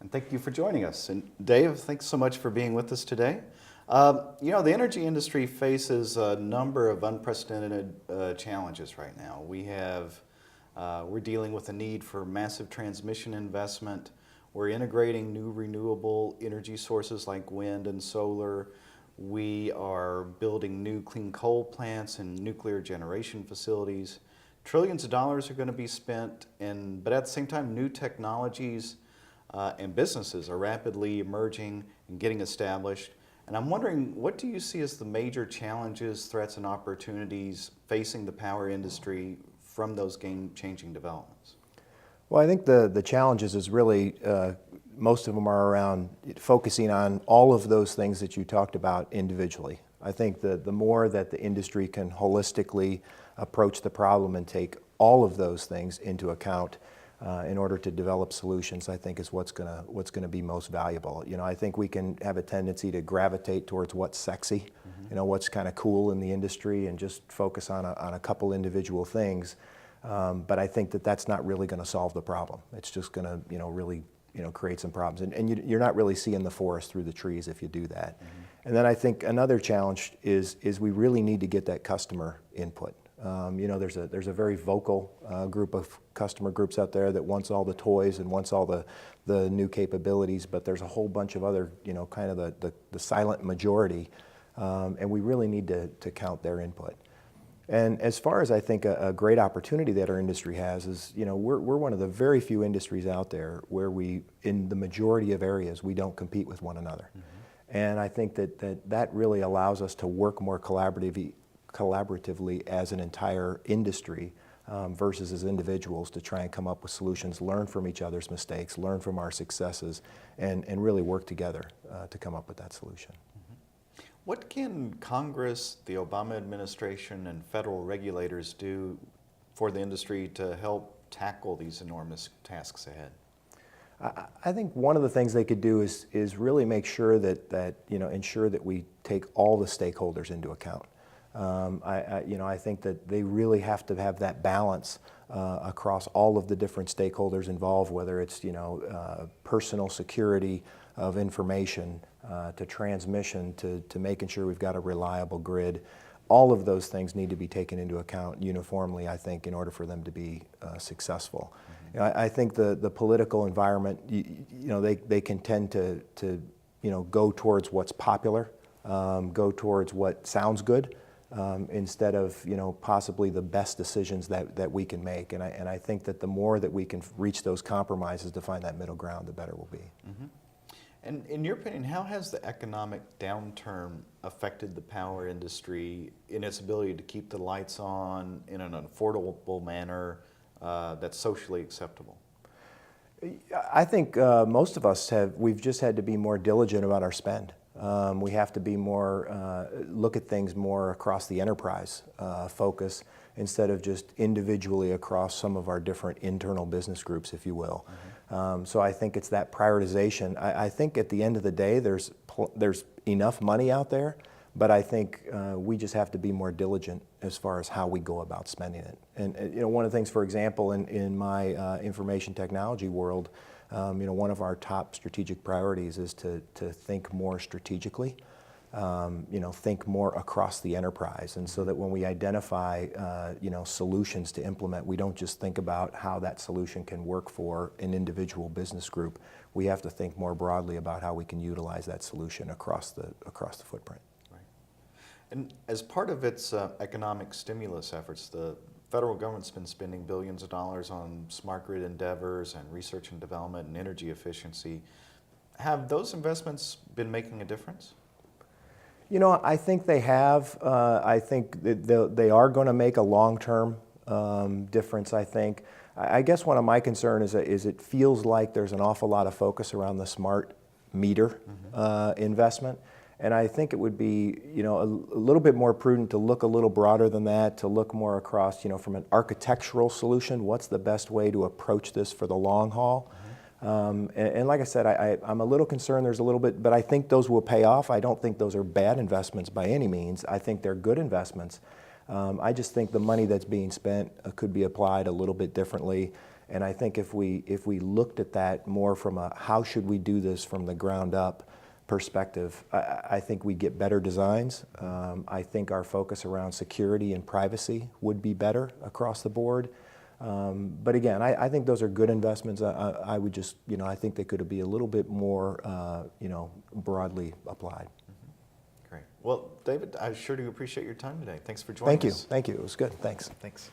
And thank you for joining us. And Dave, thanks so much for being with us today. The energy industry faces a number of unprecedented challenges right now. We're dealing with a need for massive transmission investment. We're integrating new renewable energy sources like wind and solar. We are building new clean coal plants and nuclear generation facilities. Trillions of dollars are going to be spent, but at the same time, new technologies and businesses are rapidly emerging and getting established. And I'm wondering, what do you see as the major challenges, threats, and opportunities facing the power industry from those game-changing developments? Well, I think the challenges is really, most of them are around focusing on all of those things that you talked about individually. I think the more that the industry can holistically approach the problem and take all of those things into account in order to develop solutions, I think is what's gonna be most valuable. I think we can have a tendency to gravitate towards what's sexy, what's kind of cool in the industry, and just focus on a couple individual things. But I think that's not really going to solve the problem. It's just going to, really, create some problems. And you're not really seeing the forest through the trees if you do that. And then I think another challenge is we really need to get that customer input. There's a very vocal group of customer groups out there that wants all the toys and wants all the new capabilities, but there's a whole bunch of other, kind of the silent majority, and we really need to count their input. And as far as I think a great opportunity that our industry has is, we're one of the very few industries out there where in the majority of areas, we don't compete with one another. And I think that really allows us to work more collaboratively as an entire industry versus as individuals to try and come up with solutions, learn from each other's mistakes, learn from our successes, and really work together to come up with that solution. What can Congress, the Obama administration, and federal regulators do for the industry to help tackle these enormous tasks ahead? I think one of the things they could do is really make sure ensure that we take all the stakeholders into account. I think that they really have to have that balance across all of the different stakeholders involved, whether it's personal security of information to transmission to making sure we've got a reliable grid. All of those things need to be taken into account uniformly, I think, in order for them to be successful. I think the political environment, they can tend to go towards what's popular, go towards what sounds good, instead of possibly the best decisions that we can make. And I think that the more that we can reach those compromises to find that middle ground, the better we'll be. And in your opinion, how has the economic downturn affected the power industry in its ability to keep the lights on in an affordable manner that's socially acceptable? I think most of us we've just had to be more diligent about our spend. We have to be more, look at things more across the enterprise focus instead of just individually across some of our different internal business groups, if you will. So I think it's that prioritization. I think at the end of the day, there's enough money out there, but I think we just have to be more diligent as far as how we go about spending it. And one of the things, for example, in my information technology world, one of our top strategic priorities is to think more strategically, think more across the enterprise. And so that when we identify, solutions to implement, we don't just think about how that solution can work for an individual business group. We have to think more broadly about how we can utilize that solution across the footprint. Right. And as part of its economic stimulus efforts, the federal government's been spending billions of dollars on smart grid endeavors and research and development and energy efficiency. Have those investments been making a difference? I think they have. I think that they are going to make a long-term difference, I think. I guess one of my concerns is it feels like there's an awful lot of focus around the smart meter investment. And I think it would be, a little bit more prudent to look a little broader than that, to look more across, from an architectural solution, what's the best way to approach this for the long haul? And like I said, I'm a little concerned there's a little bit, but I think those will pay off. I don't think those are bad investments by any means. I think they're good investments. I just think the money that's being spent could be applied a little bit differently. And I think if we looked at that more from a how should we do this from the ground up perspective, I think we get better designs. I think our focus around security and privacy would be better across the board. But again, I think those are good investments. I would just, I think they could be a little bit more, broadly applied. Great. Well, David, I sure do appreciate your time today. Thanks for joining us. Thank you. It was good. Thanks. Thanks.